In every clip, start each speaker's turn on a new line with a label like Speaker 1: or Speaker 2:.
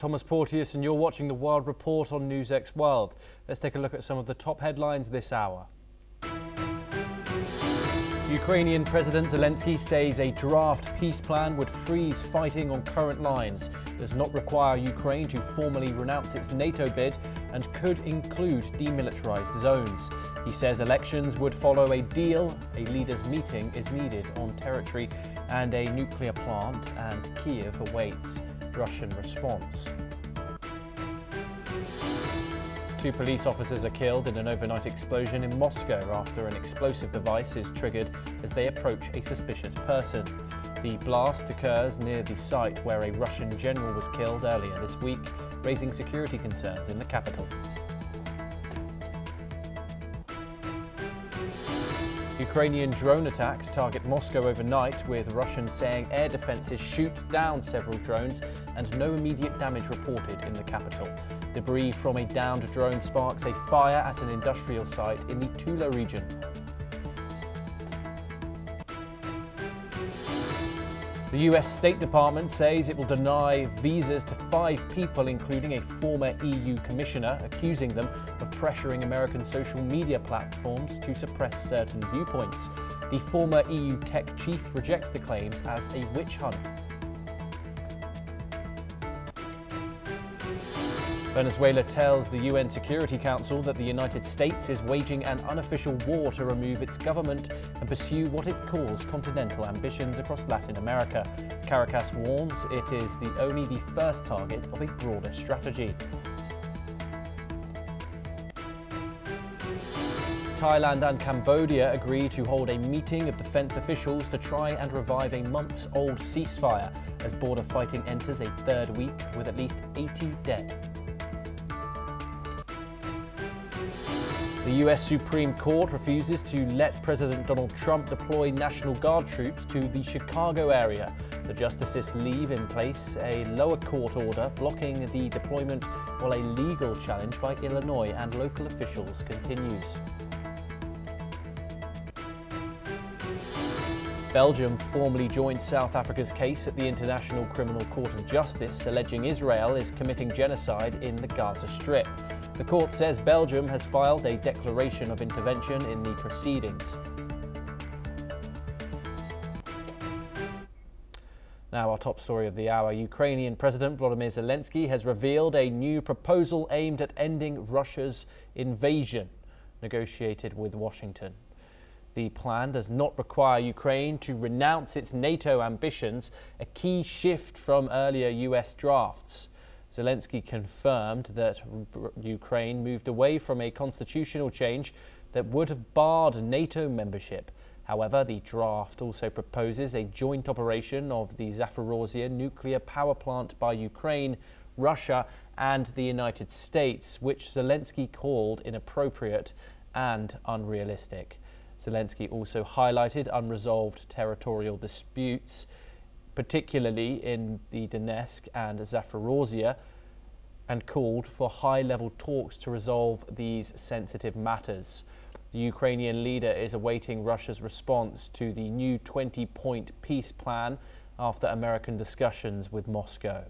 Speaker 1: Thomas Porteous, and you're watching the World Report on NewsX World. Let's take a look at some of the top headlines this hour. Ukrainian President Zelensky says a draft peace plan would freeze fighting on current lines, does not require Ukraine to formally renounce its NATO bid, and could include demilitarized zones. He says elections would follow a deal, a leaders' meeting is needed on territory and a nuclear plant, and Kyiv awaits Russian response. 2 police officers are killed in an overnight explosion in Moscow after an explosive device is triggered as they approach a suspicious person. The blast occurs near the site where a Russian general was killed earlier this week, raising security concerns in the capital. Ukrainian drone attacks target Moscow overnight, with Russians saying air defences shoot down several drones and no immediate damage reported in the capital. Debris from a downed drone sparks a fire at an industrial site in the Tula region. The US State Department says it will deny visas to 5 people, including a former EU commissioner, accusing them of pressuring American social media platforms to suppress certain viewpoints. The former EU tech chief rejects the claims as a witch hunt. Venezuela tells the UN Security Council that the United States is waging an unofficial war to remove its government and pursue what it calls continental ambitions across Latin America. Caracas warns it is only the first target of a broader strategy. Thailand and Cambodia agree to hold a meeting of defence officials to try and revive a months-old ceasefire as border fighting enters a 3rd week with at least 80 dead. The US Supreme Court refuses to let President Donald Trump deploy National Guard troops to the Chicago area. The justices leave in place a lower court order blocking the deployment, while a legal challenge by Illinois and local officials continues. Belgium formally joined South Africa's case at the International Criminal Court of Justice, alleging Israel is committing genocide in the Gaza Strip. The court says Belgium has filed a declaration of intervention in the proceedings. Now, our top story of the hour. Ukrainian President Volodymyr Zelensky has revealed a new proposal aimed at ending Russia's invasion, negotiated with Washington. The plan does not require Ukraine to renounce its NATO ambitions, a key shift from earlier US drafts. Zelensky confirmed that Ukraine moved away from a constitutional change that would have barred NATO membership. However, the draft also proposes a joint operation of the Zaporozhye nuclear power plant by Ukraine, Russia and the United States, which Zelensky called inappropriate and unrealistic. Zelensky also highlighted unresolved territorial disputes, particularly in the Donetsk and Zaporozhye, and called for high-level talks to resolve these sensitive matters. The Ukrainian leader is awaiting Russia's response to the new 20-point peace plan after American discussions with Moscow.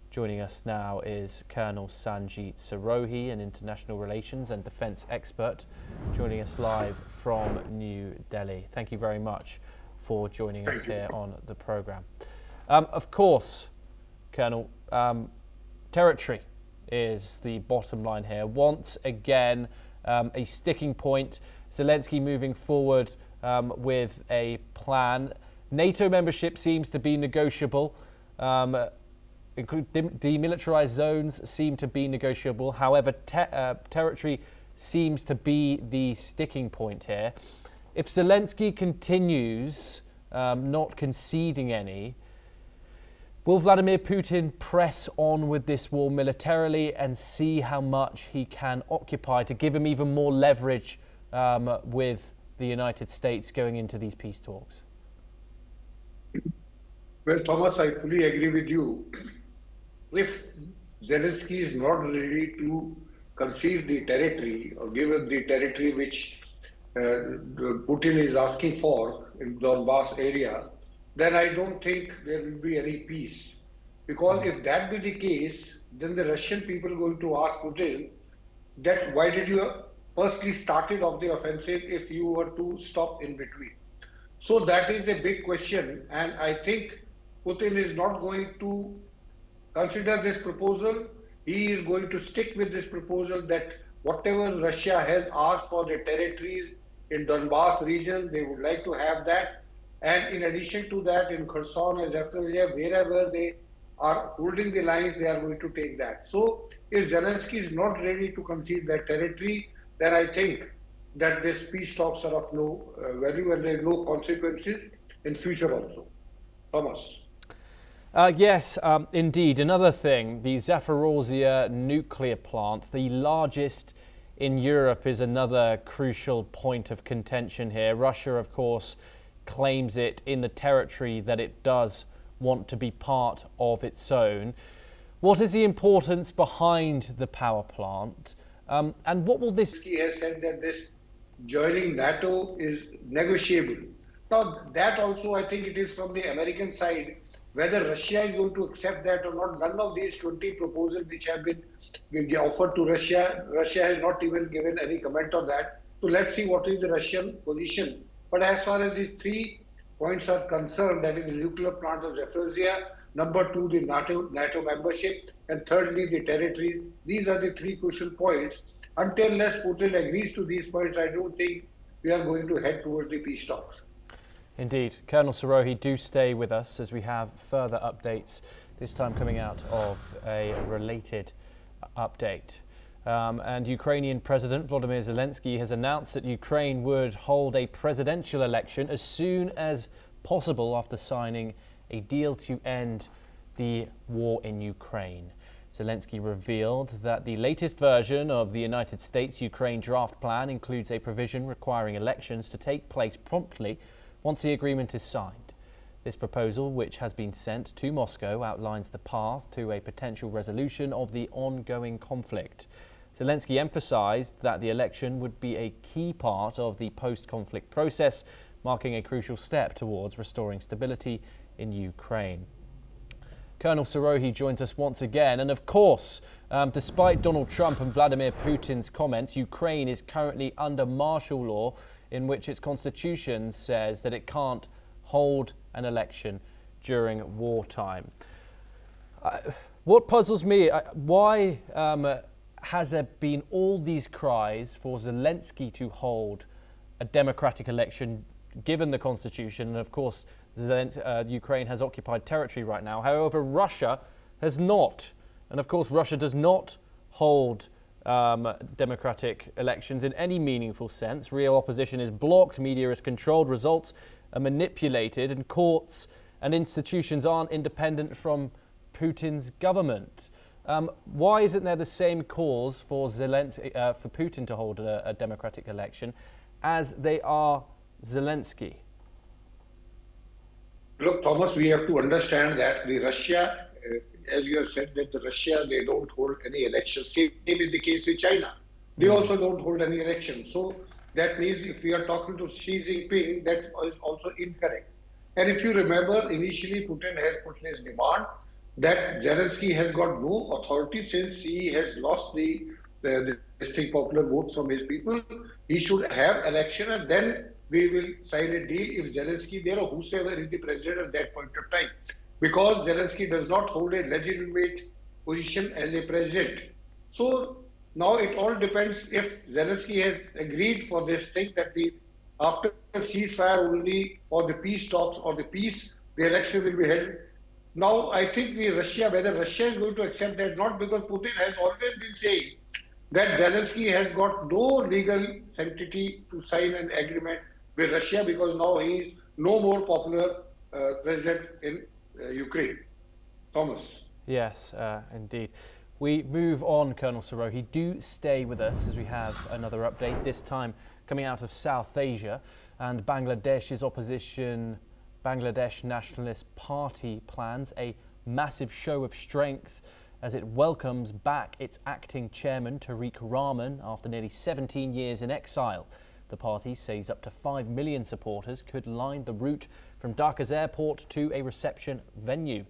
Speaker 1: Joining us now is Colonel Sanjit Sarohi, an international relations and defence expert, joining us live from New Delhi. Thank you very much for joining us here on the programme. Of course, Colonel, territory is the bottom line here. Once again, a sticking point. Zelensky moving forward with a plan. NATO membership seems to be negotiable. Demilitarized zones seem to be negotiable. However, territory seems to be the sticking point here. If Zelensky continues not conceding any, will Vladimir Putin press on with this war militarily and see how much he can occupy to give him even more leverage with the United States going into these peace talks?
Speaker 2: Well, Thomas, I fully agree with you. If Zelensky is not ready to concede the territory or give up the territory which Putin is asking for in Donbass area, then I don't think there will be any peace. Because if that be the case, then the Russian people are going to ask Putin that why did you firstly started off the offensive if you were to stop in between? So that is a big question, and I think Putin is not going to consider this proposal. He is going to stick with this proposal that whatever Russia has asked for the territories in Donbass region, they would like to have that. And in addition to that, in Kherson and Zaporizhzhia, wherever they are holding the lines, they are going to take that. So if Zelensky is not ready to concede that territory, then I think that this peace talks are of no value and there are no consequences in future also. Thomas.
Speaker 1: Yes, indeed. Another thing, the Zaporizhzhia nuclear plant, the largest in Europe, is another crucial point of contention here. Russia, of course, claims it in the territory that it does want to be part of its own. What is the importance behind the power plant? And what will this...
Speaker 2: He has said that this joining NATO is negotiable. Now, that also, I think it is from the American side. Whether Russia is going to accept that or not, none of these 20 proposals which have been offered to Russia, Russia has not even given any comment on that. So let's see what is the Russian position. But as far as these 3 points are concerned, that is the nuclear plant of Zaporizhzhia, number 2, the NATO membership, and thirdly, the territories. These are the 3 crucial points. Until unless Putin agrees to these points, I don't think we are going to head towards the peace talks.
Speaker 1: Indeed. Colonel Sirohi, do stay with us as we have further updates, this time coming out of a related update. And Ukrainian President Volodymyr Zelensky has announced that Ukraine would hold a presidential election as soon as possible after signing a deal to end the war in Ukraine. Zelensky revealed that the latest version of the United States-Ukraine draft plan includes a provision requiring elections to take place promptly once the agreement is signed. This proposal, which has been sent to Moscow, outlines the path to a potential resolution of the ongoing conflict. Zelensky emphasized that the election would be a key part of the post-conflict process, marking a crucial step towards restoring stability in Ukraine. Colonel Sirohi joins us once again. And of course, despite Donald Trump and Vladimir Putin's comments, Ukraine is currently under martial law, in which its constitution says that it can't hold an election during wartime. What puzzles me, why has there been all these cries for Zelensky to hold a democratic election given the constitution? And of course, Ukraine has occupied territory right now. However, Russia has not. And of course, Russia does not hold democratic elections in any meaningful sense. Real opposition is blocked, media is controlled, results are manipulated, and courts and institutions aren't independent from Putin's government. Why isn't there the same cause for for Putin to hold a democratic election as they are Zelensky?
Speaker 2: Look, Thomas, we have to understand that the Russia, as you have said, that the Russia, they don't hold any elections. Same is the case with China. They also don't hold any elections. So that means if we are talking to Xi Jinping, that is also incorrect. And if you remember, initially Putin has put his demand that Zelensky has got no authority since he has lost the popular vote from his people. He should have election and then we will sign a deal if Zelensky there or whosoever is the president at that point of time. Because Zelensky does not hold a legitimate position as a president. So now it all depends if Zelensky has agreed for this thing that after the ceasefire only or the peace talks or the peace, the election will be held. Now I think whether Russia is going to accept that, not because Putin has always been saying that Zelensky has got no legal sanctity to sign an agreement with Russia because now he is no more popular president in Ukraine. Thomas.
Speaker 1: Yes, indeed. We move on, Colonel Sirohi. Do stay with us as we have another update, this time coming out of South Asia, and Bangladesh's opposition, Bangladesh Nationalist Party, plans a massive show of strength as it welcomes back its acting chairman, Tariq Rahman, after nearly 17 years in exile. The party says up to 5 million supporters could line the route from Dhaka's airport to a reception venue.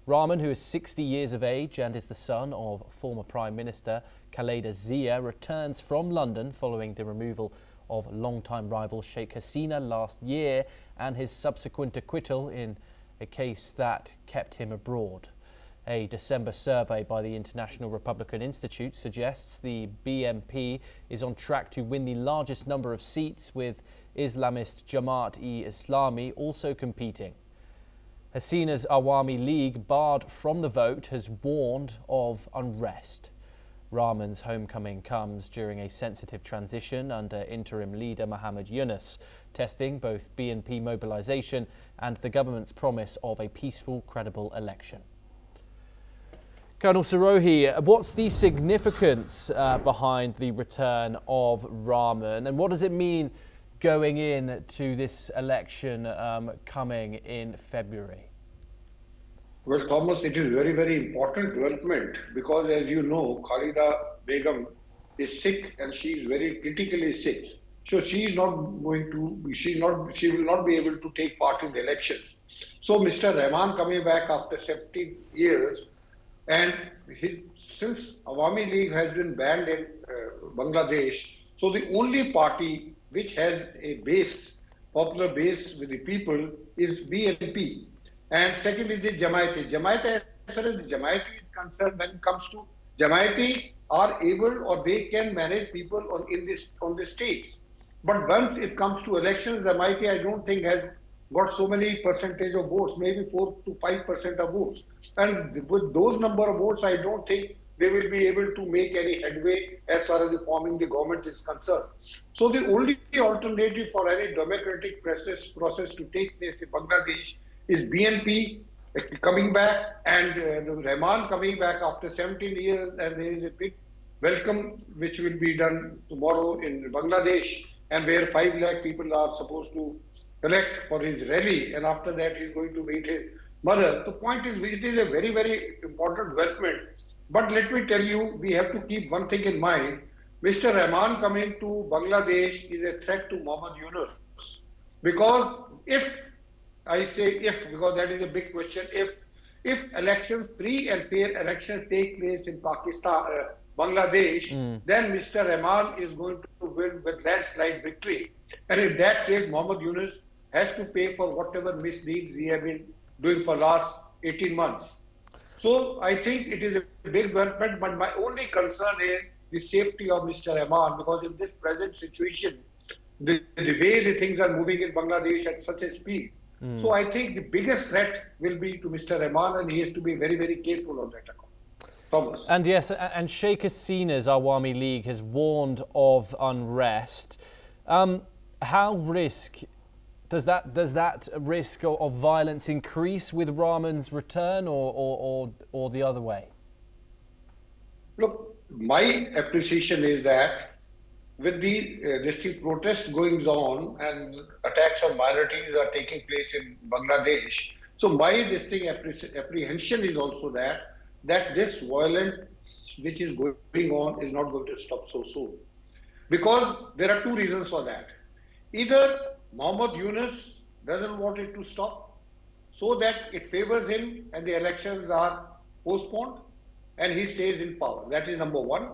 Speaker 1: Rahman, who is 60 years of age and is the son of former Prime Minister Khaleda Zia, returns from London following the removal of longtime rival Sheikh Hasina last year and his subsequent acquittal in a case that kept him abroad. A December survey by the International Republican Institute suggests the BNP is on track to win the largest number of seats, with Islamist Jamaat-e-Islami also competing. Hasina's Awami League, barred from the vote, has warned of unrest. Rahman's homecoming comes during a sensitive transition under interim leader Mohamed Yunus, testing both BNP mobilisation and the government's promise of a peaceful, credible election. Colonel Sirohi, what's the significance behind the return of Rahman, and what does it mean going in to this election coming in February?
Speaker 2: Well, Thomas, it is very, very important development because, as you know, Khalida Begum is sick and she is very critically sick. So she will not be able to take part in the elections. So Mr. Rahman coming back after 17 years, and since Awami League has been banned in Bangladesh, so the only party which has a base, popular base with the people, is BNP. And second is the Jamaati. Jamaati, as far as the Jamaati is concerned, when it comes to Jamaati, are able or they can manage people on the states. But once it comes to elections, Jamaati, I don't think has got so many percentage of votes, maybe 4 to 5% of votes. And with those number of votes, I don't think they will be able to make any headway as far as the forming the government is concerned. So the only alternative for any democratic process to take place in Bangladesh is BNP coming back and Rahman coming back after 17 years, and there is a big welcome which will be done tomorrow in Bangladesh, and where 5 lakh people are supposed to collect for his rally, and after that he's going to meet his mother. The point is, it is a very, very important development. But let me tell you, we have to keep one thing in mind. Mr. Rahman coming to Bangladesh is a threat to Mohamed Yunus. Because if, I say if, because that is a big question, if elections, free and fair elections take place in Pakistan, Bangladesh, then Mr. Rahman is going to win with landslide victory. And in that case, Mohamed Yunus has to pay for whatever misdeeds he has been doing for last 18 months. So I think it is a big development, but my only concern is the safety of Mr. Rahman, because in this present situation, the way the things are moving in Bangladesh at such a speed. So I think the biggest threat will be to Mr. Rahman, and he has to be very, very careful on that account. Thomas.
Speaker 1: And yes, and Sheikh Hasina's Awami League has warned of unrest. How does that risk of violence increase with Rahman's return, or the other way?
Speaker 2: Look, my appreciation is that with the protest going on and attacks on minorities are taking place in Bangladesh, so my apprehension is also that this violence which is going on is not going to stop so soon. Because there are 2 reasons for that. Either Mohamed Yunus doesn't want it to stop, so that it favors him and the elections are postponed and he stays in power. That is number 1.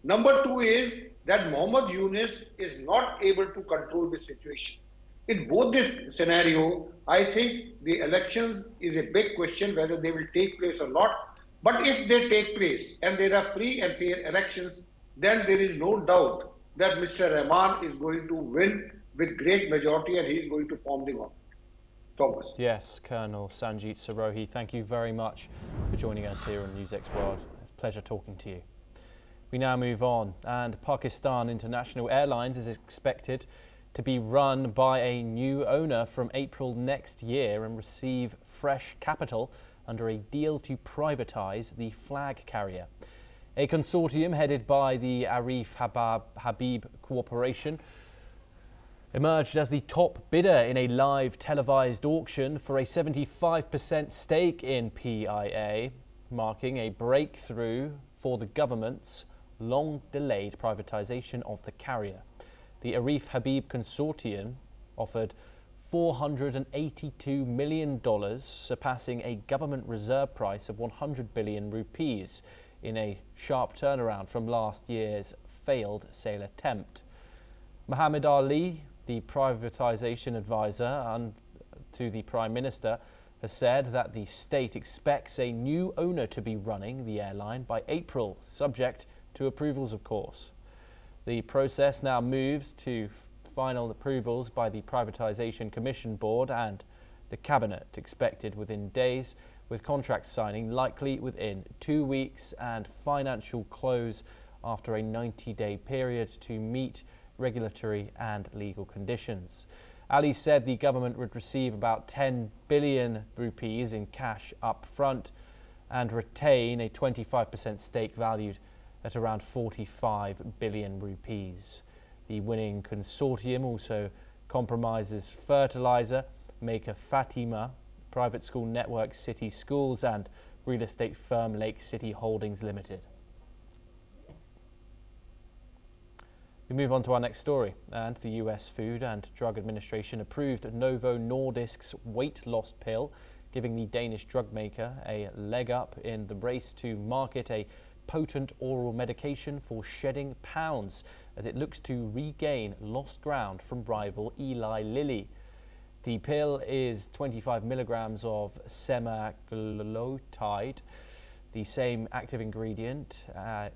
Speaker 2: Number 2 is that Mohamed Yunus is not able to control the situation. In both this scenario, I think the elections is a big question whether they will take place or not. But if they take place and there are free and fair elections, then there is no doubt that Mr. Rahman is going to win with great majority and he is going to form the government. Thomas.
Speaker 1: Yes, Colonel Sanjeet Sirohi, thank you very much for joining us here on NewsX World. It's a pleasure talking to you. We now move on, and Pakistan International Airlines is expected to be run by a new owner from April next year and receive fresh capital under a deal to privatise the flag carrier. A consortium headed by the Arif Habib Corporation emerged as the top bidder in a live televised auction for a 75% stake in PIA, marking a breakthrough for the government's long-delayed privatisation of the carrier. The Arif Habib Consortium offered $482 million, surpassing a government reserve price of 100 billion rupees in a sharp turnaround from last year's failed sale attempt. Muhammad Ali, the privatisation advisor to the Prime Minister, has said that the state expects a new owner to be running the airline by April, subject to approvals, of course. The process now moves to final approvals by the Privatisation Commission Board and the Cabinet, expected within days, with contract signing likely within 2 weeks and financial close after a 90-day period to meet regulatory and legal conditions. Ali said the government would receive about 10 billion rupees in cash up front and retain a 25% stake valued at around 45 billion rupees. The winning consortium also compromises fertilizer maker Fatima, private school network City Schools and real estate firm Lake City Holdings Limited. We move on to our next story, and the US Food and Drug Administration approved Novo Nordisk's weight loss pill, giving the Danish drug maker a leg up in the race to market a potent oral medication for shedding pounds as it looks to regain lost ground from rival Eli Lilly. The pill is 25 milligrams of semaglutide, the same active ingredient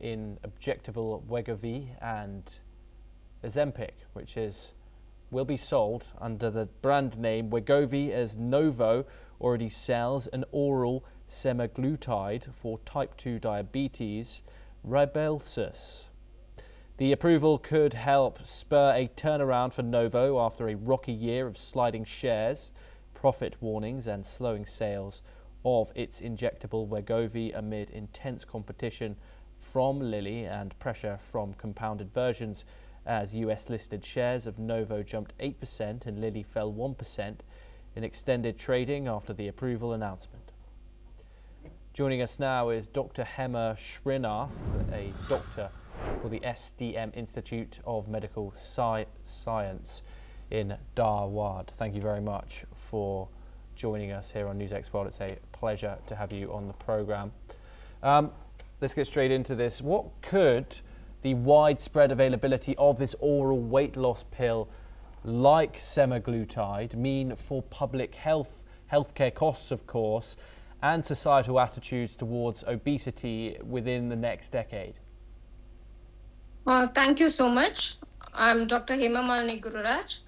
Speaker 1: in injectable Wegovy and Ozempic, which will be sold under the brand name Wegovy, as Novo already sells an oral semaglutide for type 2 diabetes, Rybelsus. The approval could help spur a turnaround for Novo after a rocky year of sliding shares, profit warnings and slowing sales of its injectable Wegovy amid intense competition from Lilly and pressure from compounded versions, as US-listed shares of Novo jumped 8% and Lilly fell 1% in extended trading after the approval announcement. Joining us now is Dr. Hema Srinath, a doctor for the SDM Institute of Medical Science in Dharwad. Thank you very much for joining us here on NewsX World. It's a pleasure to have you on the programme. Let's get straight into this. What could the widespread availability of this oral weight loss pill like semaglutide mean for public healthcare costs, of course, and societal attitudes towards obesity within the next decade?
Speaker 3: Thank you so much. I'm Dr. Hema Gururaj.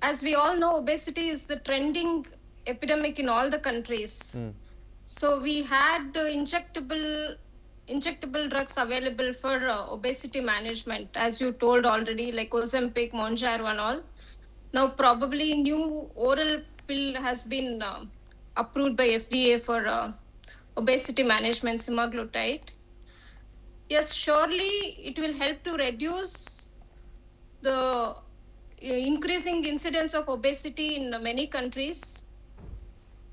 Speaker 3: As we all know, obesity is the trending epidemic in all the countries. So we had injectable drugs available for obesity management, as you told already, like Ozempic, Mounjaro and all. Now probably new oral pill has been approved by FDA for obesity management, semaglutide. Yes, surely it will help to reduce the increasing incidence of obesity in many countries.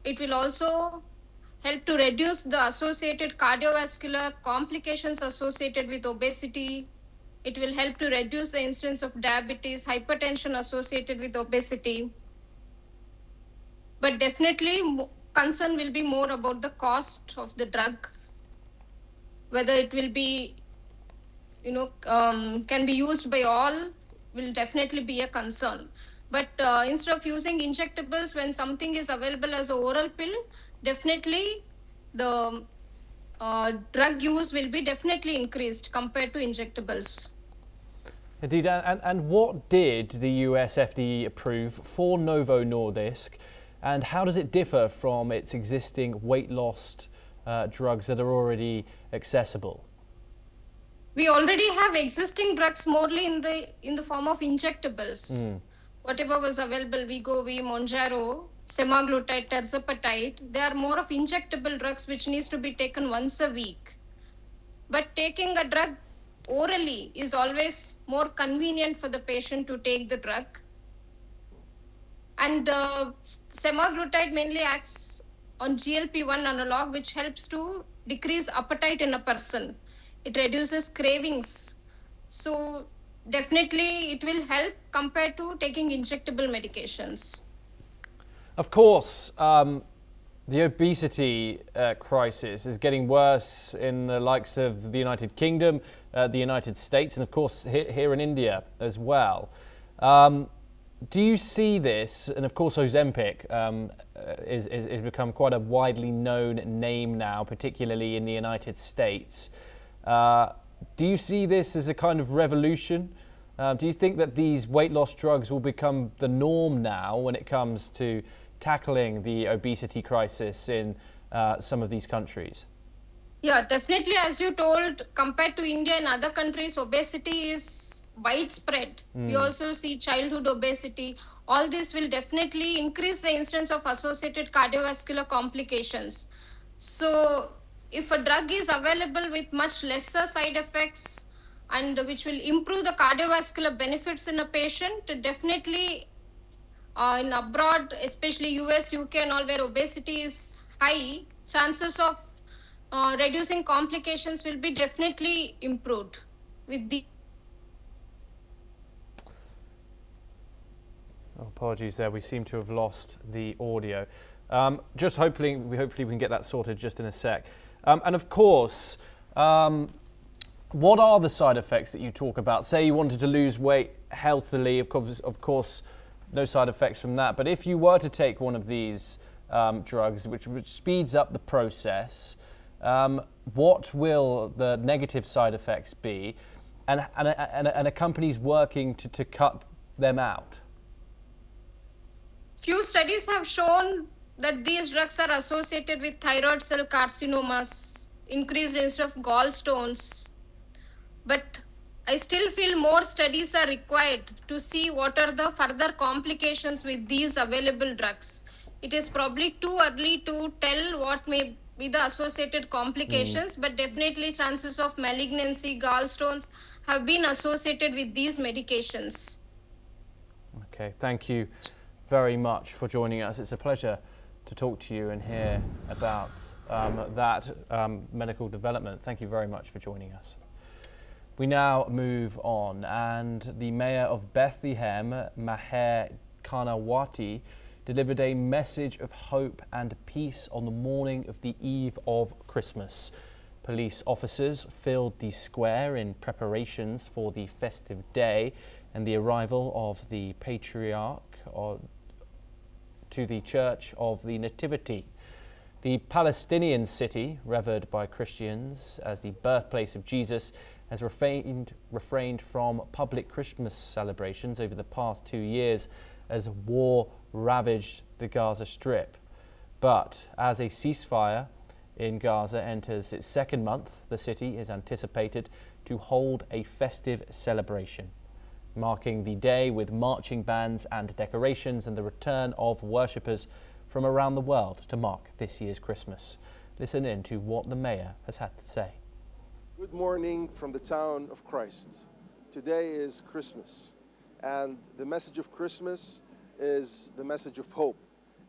Speaker 3: It will also help to reduce the associated cardiovascular complications associated with obesity. It will help to reduce the incidence of diabetes, hypertension associated with obesity. But definitely concern will be more about the cost of the drug, whether it will be, can be used by all will definitely be a concern. But instead of using injectables, when something is available as an oral pill, definitely the drug use will be definitely increased compared to injectables.
Speaker 1: Indeed, and what did the US FDA approve for Novo Nordisk, and how does it differ from its existing weight loss drugs that are already accessible?
Speaker 3: We already have existing drugs morely in the form of injectables. Whatever was available, Wegovy, Mounjaro, semaglutide, tirzepatide, they are more of injectable drugs which needs to be taken once a week. But taking a drug orally is always more convenient for the patient to take the drug. And semaglutide mainly acts on GLP-1 analog, which helps to decrease appetite in a person. It reduces cravings. So definitely it will help compared to taking injectable medications.
Speaker 1: Of course, the obesity crisis is getting worse in the likes of the United Kingdom, the United States, and of course here in India as well. Do you see this? And of course, Ozempic is become quite a widely known name now, particularly in the United States. Do you see this as a kind of revolution? Do you think that these weight loss drugs will become the norm now when it comes to tackling the obesity crisis in some of these countries?
Speaker 3: Yeah, definitely. As you told, compared to India and other countries, obesity is widespread. We also see childhood obesity. All this will definitely increase the incidence of associated cardiovascular complications. So, if a drug is available with much lesser side effects and which will improve the cardiovascular benefits in a patient, definitely in abroad, especially US, UK and all where obesity is high, chances of reducing complications will be definitely improved with the.
Speaker 1: Apologies there, we seem to have lost the audio. Just hopefully we can get that sorted just in a sec. And of course, what are the side effects that you talk about? Say you wanted to lose weight healthily, of course, no side effects from that. But if you were to take one of these drugs, which speeds up the process, what will the negative side effects be? And a company's working to cut them out?
Speaker 3: Few studies have shown that these drugs are associated with thyroid cell carcinomas, increased incidence of gallstones. But I still feel more studies are required to see what are the further complications with these available drugs. It is probably too early to tell what may be the associated complications, but definitely chances of malignancy, gallstones have been associated with these medications.
Speaker 1: Okay, thank you very much for joining us. It's a pleasure to talk to you and hear about that medical development. Thank you very much for joining us. We now move on, and the mayor of Bethlehem, Maher Kanawati, delivered a message of hope and peace on the morning of the eve of Christmas. Police officers filled the square in preparations for the festive day and the arrival of the patriarch to the Church of the Nativity. The Palestinian city, revered by Christians as the birthplace of Jesus, has refrained from public Christmas celebrations over the past 2 years as war ravaged the Gaza Strip. But as a ceasefire in Gaza enters its second month, the city is anticipated to hold a festive celebration, marking the day with marching bands and decorations and the return of worshippers from around the world to mark this year's Christmas. Listen in to what the mayor has had to say.
Speaker 4: Good morning from the town of Christ. Today is Christmas, and the message of Christmas is the message of hope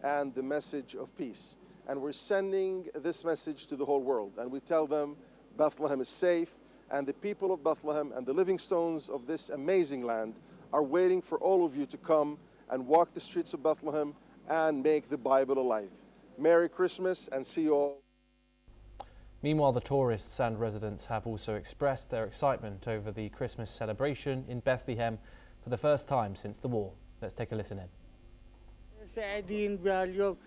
Speaker 4: and the message of peace. And we're sending this message to the whole world, and we tell them Bethlehem is safe, and the people of Bethlehem and the living stones of this amazing land are waiting for all of you to come and walk the streets of Bethlehem and make the Bible alive. Merry Christmas, and see you all.
Speaker 1: Meanwhile, the tourists and residents have also expressed their excitement over the Christmas celebration in Bethlehem for the first time since the war. Let's take a listen in.
Speaker 5: سعيدين بهاليوم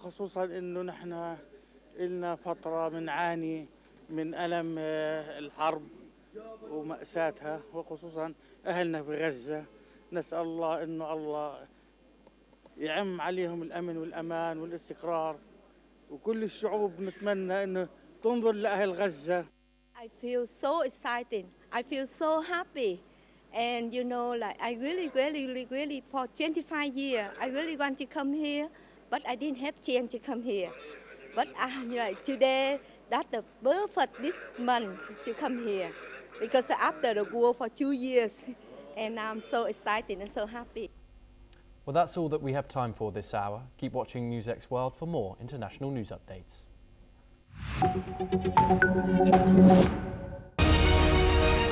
Speaker 5: خصوصا انه نحن لنا فتره بنعاني من الم الحرب ومأساتها، وخصوصا اهلنا في غزه. نسأل الله انه الله يعم عليهم الامن والامان والاستقرار، وكل الشعوب نتمنى انه تنظر لاهل غزه.
Speaker 6: I feel so excited. I feel so happy. And you know, like I really for 25 years, I really want to come here, but I didn't have chance to come here. But like today, that's the perfect this month to come here, because after the war for 2 years, and I'm so excited and so happy.
Speaker 1: Well, that's all that we have time for this hour. Keep watching NewsX World for more international news updates.